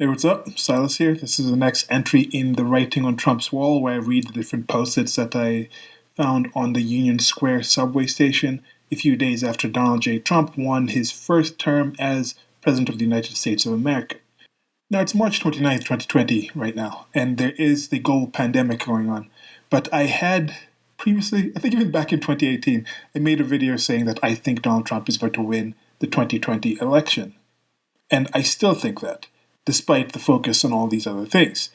Hey, what's up? Silas here. This is the next entry in the Writing on Trump's Wall, where I read the different post-its that I found on the Union Square subway station a few days after Donald J. Trump won his first term as President of the United States of America. Now, it's March 29th, 2020 right now, and there is the global pandemic going on. But I had previously, I think even back in 2018, I made a video saying that I think Donald Trump is going to win the 2020 election. And I still think that, despite the focus on all these other things.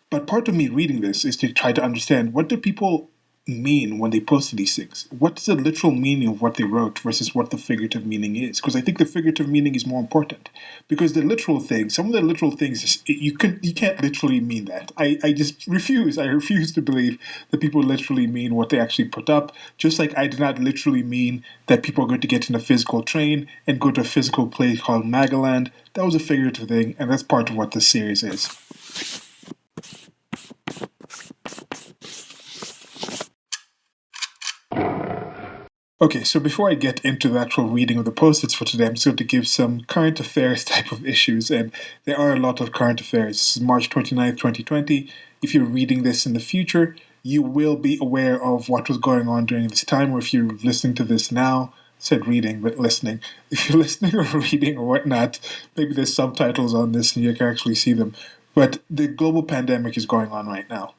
But part of me reading this is to try to understand, what do people mean when they posted these things? What is the literal meaning of what they wrote versus what the figurative meaning is? Because I think the figurative meaning is more important. Because the literal thing, some of the literal things, you can't literally mean that. I just refuse. I refuse to believe that people literally mean what they actually put up. Just like I do not literally mean that people are going to get in a physical train and go to a physical place called Magaland. That was a figurative thing, and that's part of what this series is. Okay, so before I get into the actual reading of the post-its for today, I'm just going to give some current affairs type of issues, and there are a lot of current affairs. This is March 29th, 2020. If you're reading this in the future, you will be aware of what was going on during this time, or if you're listening to this now, said reading, but listening. If you're listening or reading or whatnot, maybe there's subtitles on this and you can actually see them. But the global pandemic is going on right now.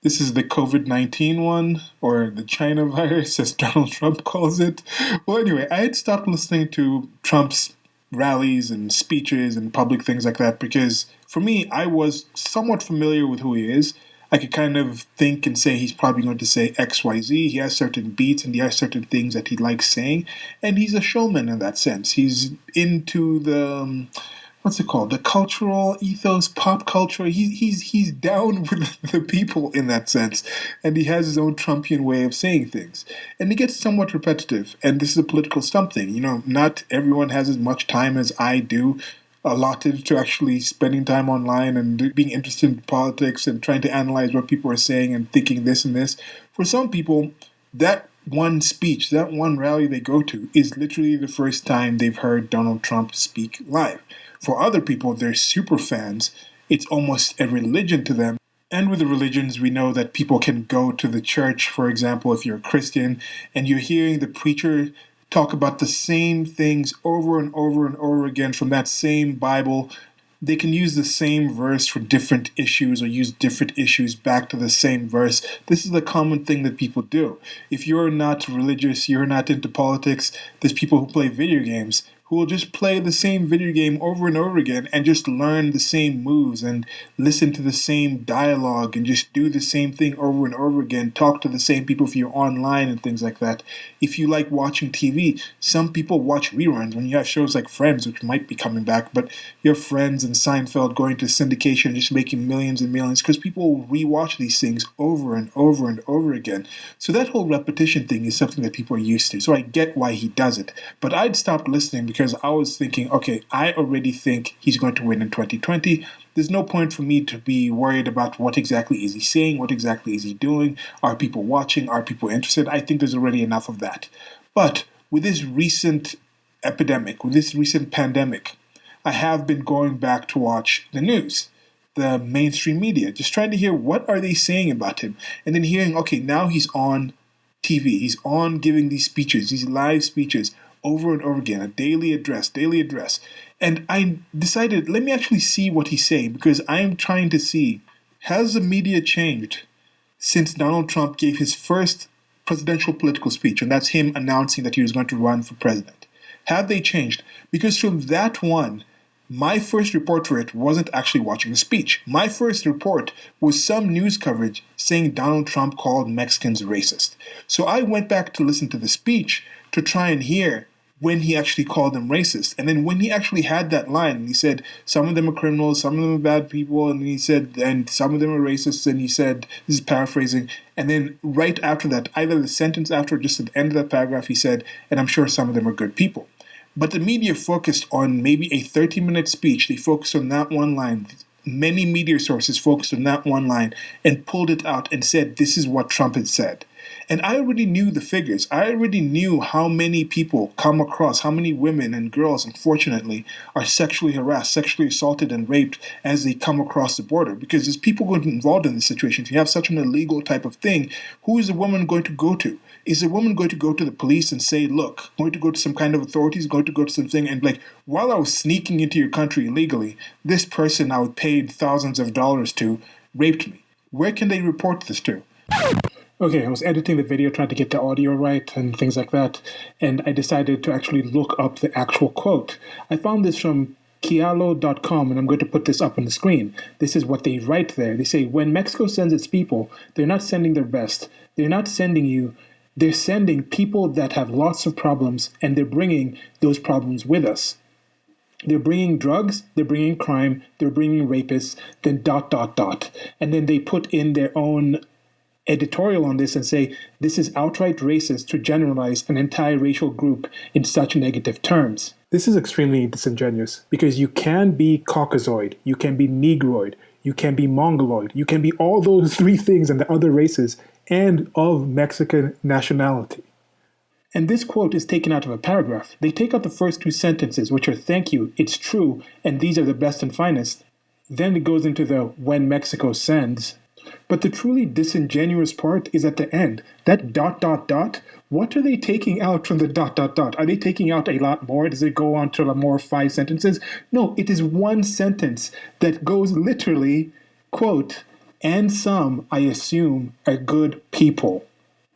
This is the COVID-19 one, or the China virus, as Donald Trump calls it. Well, anyway, I had stopped listening to Trump's rallies and speeches and public things like that because, for me, I was somewhat familiar with who he is. I could kind of think and say he's probably going to say X, Y, Z. He has certain beats and he has certain things that he likes saying, and he's a showman in that sense. He's into the what's it called? The cultural ethos, pop culture. He's down with the people in that sense, and he has his own Trumpian way of saying things, and it gets somewhat repetitive. And this is a political stump thing. You know, not everyone has as much time as I do allotted to actually spending time online and being interested in politics and trying to analyze what people are saying and thinking this and this. For some people, that one speech, that one rally they go to is literally the first time they've heard Donald Trump speak live. For other people, they're super fans. It's almost a religion to them. And with the religions, we know that people can go to the church, for example, if you're a Christian, and you're hearing the preacher talk about the same things over and over and over again from that same Bible. They can use the same verse for different issues or use different issues back to the same verse. This is a common thing that people do. If you're not religious, you're not into politics, there's people who play video games who will just play the same video game over and over again and just learn the same moves and listen to the same dialogue and just do the same thing over and over again, talk to the same people if you're online and things like that. If you like watching TV, some people watch reruns when you have shows like Friends, which might be coming back, but you have Friends and Seinfeld going to syndication and just making millions and millions because people rewatch these things over and over and over again. So that whole repetition thing is something that people are used to. So I get why he does it. But I'd stopped listening because I was thinking, okay, I already think he's going to win in 2020. There's no point for me to be worried about what exactly is he saying, what exactly is he doing, are people watching, are people interested? I think there's already enough of that. But with this recent epidemic, with this recent pandemic, I have been going back to watch the news, the mainstream media, just trying to hear what are they saying about him, and then hearing, okay, now he's on TV, he's on giving these speeches, these live speeches, over and over again, a daily address. And I decided, let me actually see what he's saying, because I'm trying to see, has the media changed since Donald Trump gave his first presidential political speech, and that's him announcing that he was going to run for president? Have they changed? Because from that one, my first report for it wasn't actually watching the speech. My first report was some news coverage saying Donald Trump called Mexicans racist. So I went back to listen to the speech to try and hear when he actually called them racist. And then when he actually had that line, and he said, some of them are criminals, some of them are bad people, and he said, and some of them are racists, and he said, this is paraphrasing, and then right after that, either the sentence after or just at the end of that paragraph, he said, and I'm sure some of them are good people. But the media focused on maybe a 30-minute speech. They focused on that one line. Many media sources focused on that one line and pulled it out and said, this is what Trump had said. And I already knew the figures. I already knew how many people come across, how many women and girls, unfortunately, are sexually harassed, sexually assaulted, and raped as they come across the border. Because there's people going to be involved in this situation. If you have such an illegal type of thing, who is the woman going to go to? Is the woman going to go to the police and say, look, I'm going to go to some kind of authorities, going to go to something, and like, while I was sneaking into your country illegally, this person I paid thousands of dollars to raped me. Where can they report this to? Okay, I was editing the video, trying to get the audio right and things like that, and I decided to actually look up the actual quote. I found this from Kialo.com, and I'm going to put this up on the screen. This is what they write there. They say, when Mexico sends its people, they're not sending their best. They're not sending you. They're sending people that have lots of problems, and they're bringing those problems with us. They're bringing drugs, they're bringing crime, they're bringing rapists, then ... And then they put in their own editorial on this and say, this is outright racist to generalize an entire racial group in such negative terms. This is extremely disingenuous because you can be Caucasoid, you can be Negroid, you can be Mongoloid, you can be all those three things and the other races and of Mexican nationality. And this quote is taken out of a paragraph. They take out the first two sentences, which are thank you, it's true, and these are the best and finest. Then it goes into the when Mexico sends. But the truly disingenuous part is at the end. That ... What are they taking out from the ... Are they taking out a lot more? Does it go on to more 5 sentences? No, it is one sentence that goes literally, quote, and some, I assume, are good people,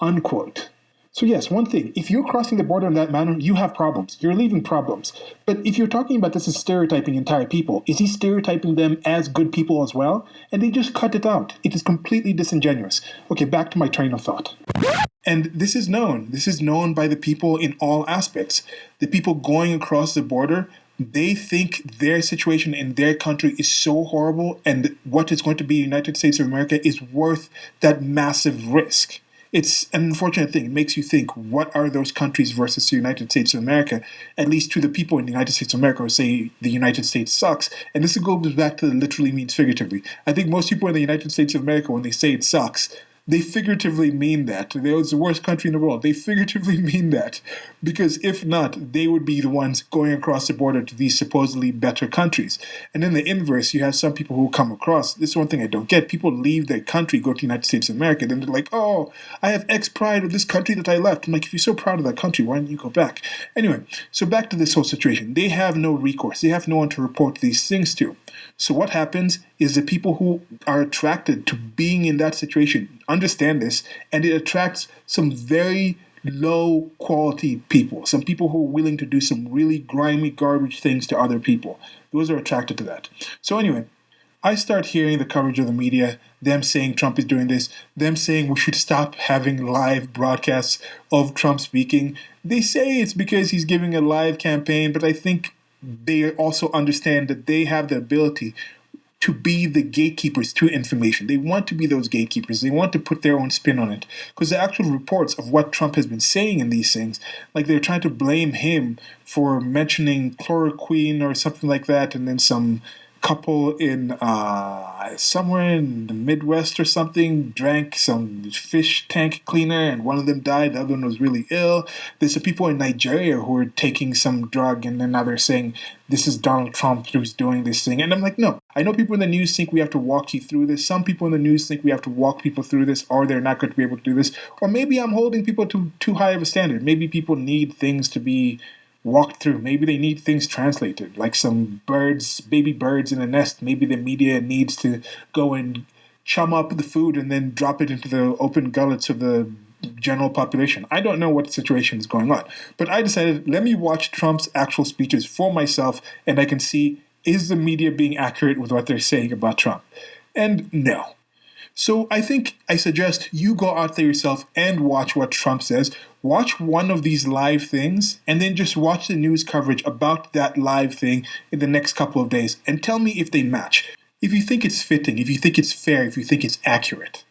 unquote. So yes, one thing, if you're crossing the border in that manner, you have problems. You're leaving problems. But if you're talking about this as stereotyping entire people, is he stereotyping them as good people as well? And they just cut it out. It is completely disingenuous. Okay, back to my train of thought. And this is known. This is known by the people in all aspects. The people going across the border, they think their situation in their country is so horrible and what is going to be United States of America is worth that massive risk. It's an unfortunate thing. It makes you think, what are those countries versus the United States of America? At least to the people in the United States of America who say the United States sucks. And this goes back to literally means figuratively. I think most people in the United States of America, when they say it sucks, they figuratively mean that. It's the worst country in the world. They figuratively mean that. Because if not, they would be the ones going across the border to these supposedly better countries. And in the inverse, you have some people who come across. This is one thing I don't get. People leave their country, go to the United States of America, then they're like, oh, I have X pride of this country that I left. I'm like, if you're so proud of that country, why don't you go back? Anyway, so back to this whole situation. They have no recourse. They have no one to report these things to. So what happens is the people who are attracted to being in that situation understand this, and it attracts some very low quality people, some people who are willing to do some really grimy garbage things to other people. Those are attracted to that. So anyway, I start hearing the coverage of the media, them saying Trump is doing this, them saying we should stop having live broadcasts of Trump speaking. They say it's because he's giving a live campaign, but I think they also understand that they have the ability to be the gatekeepers to information. They want to be those gatekeepers. They want to put their own spin on it. Because the actual reports of what Trump has been saying in these things, like they're trying to blame him for mentioning chloroquine or something like that, and then some couple in somewhere in the Midwest or something drank some fish tank cleaner and one of them died, the other one was really ill. There's some people in Nigeria who are taking some drug and then now they're saying this is Donald Trump who's doing this thing. And I'm like, no, I know people in the news think we have to walk you through this. Some people in the news think we have to walk people through this or they're not going to be able to do this. Or maybe I'm holding people to too high of a standard. Maybe people need things to be walked through. Maybe they need things translated, like some birds, baby birds in a nest. Maybe the media needs to go and chum up the food and then drop it into the open gullets of the general population. I don't know what situation is going on, but I decided, let me watch Trump's actual speeches for myself and I can see, is the media being accurate with what they're saying about Trump? And no. So I suggest you go out there yourself and watch what Trump says. Watch one of these live things and then just watch the news coverage about that live thing in the next couple of days and tell me if they match. If you think it's fitting, if you think it's fair, if you think it's accurate.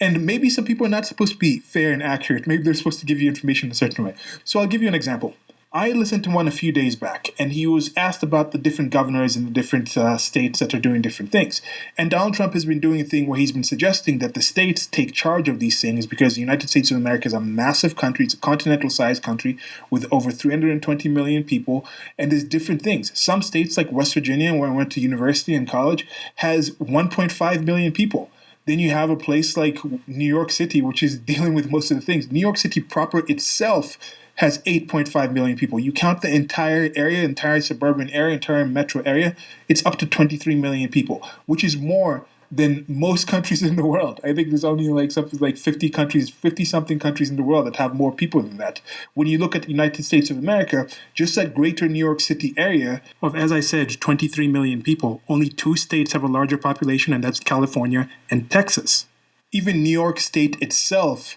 And maybe some people are not supposed to be fair and accurate. Maybe they're supposed to give you information in a certain way. So I'll give you an example. I listened to one a few days back, and he was asked about the different governors in the different states that are doing different things. And Donald Trump has been doing a thing where he's been suggesting that the states take charge of these things because the United States of America is a massive country. It's a continental-sized country with over 320 million people, and there's different things. Some states, like West Virginia, where I went to university and college, has 1.5 million people. Then you have a place like New York City, which is dealing with most of the things. New York City proper itself has 8.5 million people. You count the entire area, entire suburban area, entire metro area, it's up to 23 million people, which is more than most countries in the world. I think there's only like something like 50 countries, 50 something countries in the world that have more people than that. When you look at the United States of America, just that greater New York City area of, as I said, 23 million people, only 2 states have a larger population, and that's California and Texas. Even New York State itself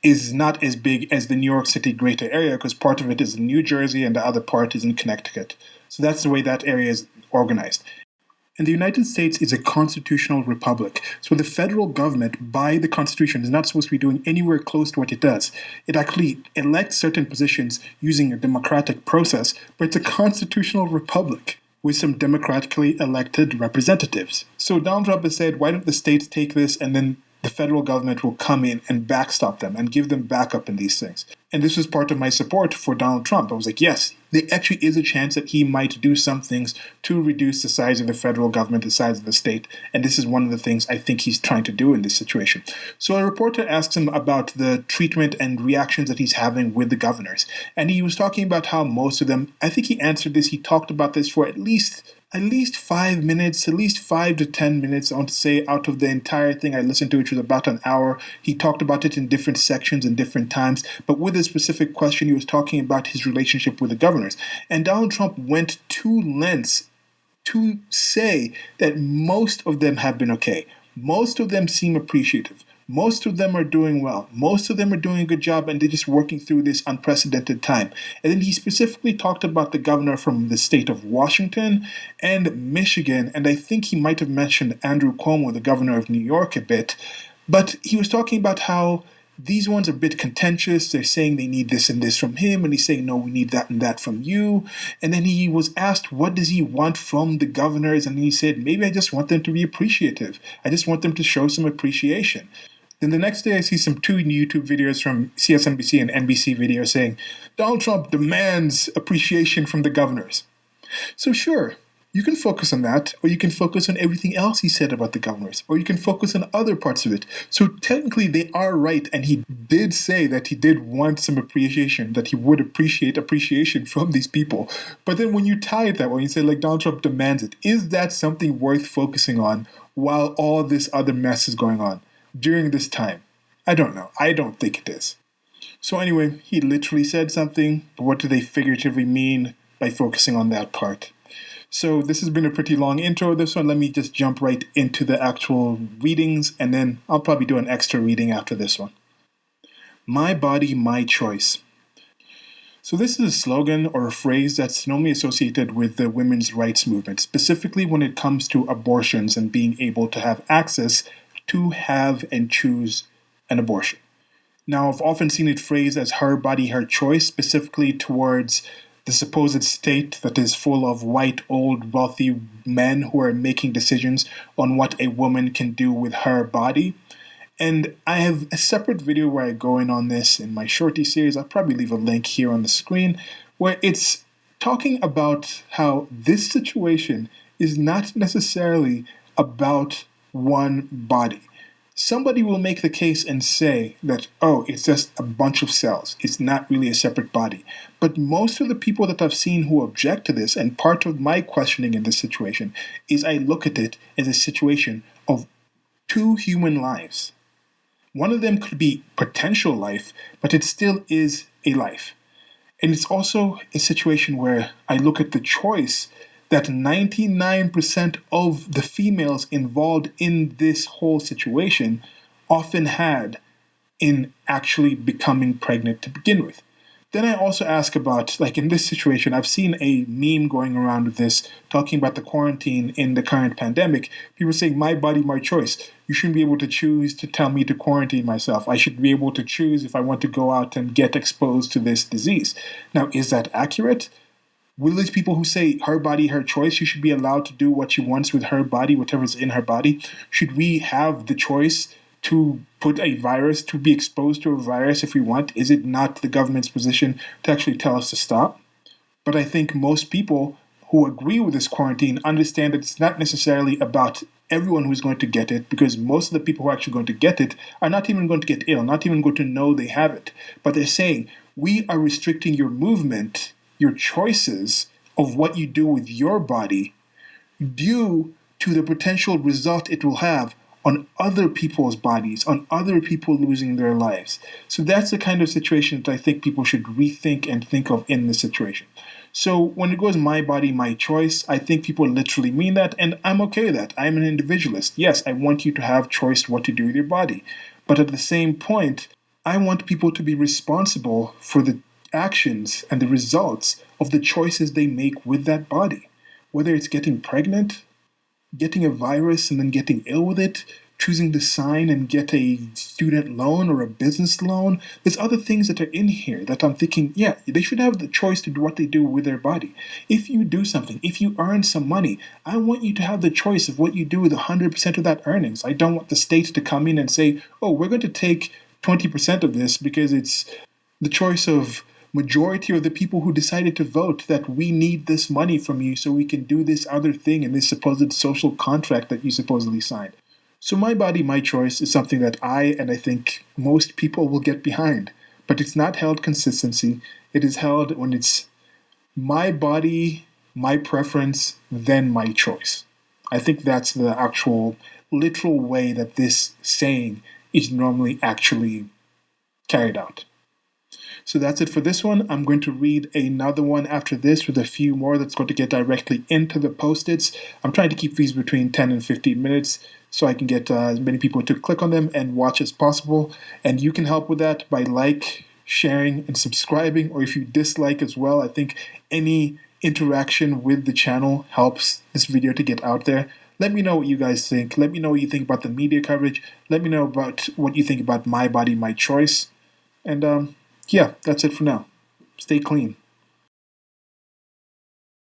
is not as big as the New York City greater area because part of it is in New Jersey and the other part is in Connecticut. So that's the way that area is organized. And the United States is a constitutional republic. So the federal government, by the Constitution, is not supposed to be doing anywhere close to what it does. It actually elects certain positions using a democratic process, but it's a constitutional republic with some democratically elected representatives. So Donald Trump has said, why don't the states take this and then the federal government will come in and backstop them and give them backup in these things. And this was part of my support for Donald Trump. I was like, yes, there actually is a chance that he might do some things to reduce the size of the federal government, the size of the state. And this is one of the things I think he's trying to do in this situation. So a reporter asked him about the treatment and reactions that he's having with the governors. And he was talking about how most of them, I think he answered this, he talked about this for at least 5 minutes, at least 5 to 10 minutes, I want to say, out of the entire thing I listened to, which was about an hour. He talked about it in different sections and different times. But with a specific question, he was talking about his relationship with the governors. And Donald Trump went to lengths to say that most of them have been okay. Most of them seem appreciative. Most of them are doing well. Most of them are doing a good job, and they're just working through this unprecedented time. And then he specifically talked about the governor from the state of Washington and Michigan, and I think he might have mentioned Andrew Cuomo, the governor of New York, a bit. But he was talking about how these ones are a bit contentious. They're saying they need this and this from him, and he's saying, no, we need that and that from you. And then he was asked, what does he want from the governors? And he said, maybe I just want them to be appreciative. I just want them to show some appreciation. Then the next day I see some 2 YouTube videos from CSNBC and NBC videos saying, Donald Trump demands appreciation from the governors. So sure, you can focus on that, or you can focus on everything else he said about the governors, or you can focus on other parts of it. So technically they are right, and he did say that he did want some appreciation, that he would appreciate appreciation from these people. But then when you tie it that way, you say like Donald Trump demands it, is that something worth focusing on while all this other mess is going on during this time? I don't know. I don't think it is. So anyway, he literally said something, but what do they figuratively mean by focusing on that part? So this has been a pretty long intro. This one, let me just jump right into the actual readings, and then I'll probably do an extra reading after this one. My body, my choice. So this is a slogan or a phrase that's normally associated with the women's rights movement, specifically when it comes to abortions and being able to have access to have and choose an abortion. Now, I've often seen it phrased as her body, her choice, specifically towards the supposed state that is full of white, old, wealthy men who are making decisions on what a woman can do with her body. And I have a separate video where I go in on this in my shorty series. I'll probably leave a link here on the screen, where it's talking about how this situation is not necessarily about one body. Somebody will make the case and say that, oh, it's just a bunch of cells. It's not really a separate body. But most of the people that I've seen who object to this, and part of my questioning in this situation, is I look at it as a situation of 2 human lives. One of them could be potential life, but it still is a life. And it's also a situation where I look at the choice that 99% of the females involved in this whole situation often had in actually becoming pregnant to begin with. Then I also ask about, like in this situation, I've seen a meme going around with this, talking about the quarantine in the current pandemic. People saying, my body, my choice. You shouldn't be able to choose to tell me to quarantine myself. I should be able to choose if I want to go out and get exposed to this disease. Now, is that accurate? Will these people who say her body, her choice, she should be allowed to do what she wants with her body, whatever's in her body? Should we have the choice to put a virus, to be exposed to a virus if we want? Is it not the government's position to actually tell us to stop? But I think most people who agree with this quarantine understand that it's not necessarily about everyone who's going to get it, because most of the people who are actually going to get it are not even going to get ill, not even going to know they have it. But they're saying, we are restricting your movement, your choices of what you do with your body due to the potential result it will have on other people's bodies, on other people losing their lives. So that's the kind of situation that I think people should rethink and think of in this situation. So when it goes my body, my choice, I think people literally mean that, and I'm okay with that. I'm an individualist. Yes, I want you to have choice what to do with your body. But at the same point, I want people to be responsible for the actions and the results of the choices they make with that body. Whether it's getting pregnant, getting a virus and then getting ill with it, choosing to sign and get a student loan or a business loan. There's other things that are in here that I'm thinking, yeah, they should have the choice to do what they do with their body. If you do something, if you earn some money, I want you to have the choice of what you do with 100% of that earnings. I don't want the state to come in and say, oh, we're going to take 20% of this because it's the choice of majority of the people who decided to vote that we need this money from you so we can do this other thing in this supposed social contract that you supposedly signed. So my body, my choice is something that I think most people will get behind. But it's not held consistency. It is held when it's my body, my preference, then my choice. I think that's the actual literal way that this saying is normally actually carried out. So that's it for this one. I'm going to read another one after this with a few more that's going to get directly into the post-its. I'm trying to keep these between 10 and 15 minutes so I can get as many people to click on them and watch as possible. And you can help with that by sharing, and subscribing, or if you dislike as well. I think any interaction with the channel helps this video to get out there. Let me know what you guys think. Let me know what you think about the media coverage. Let me know about what you think about my body, my choice. And yeah, that's it for now. Stay clean.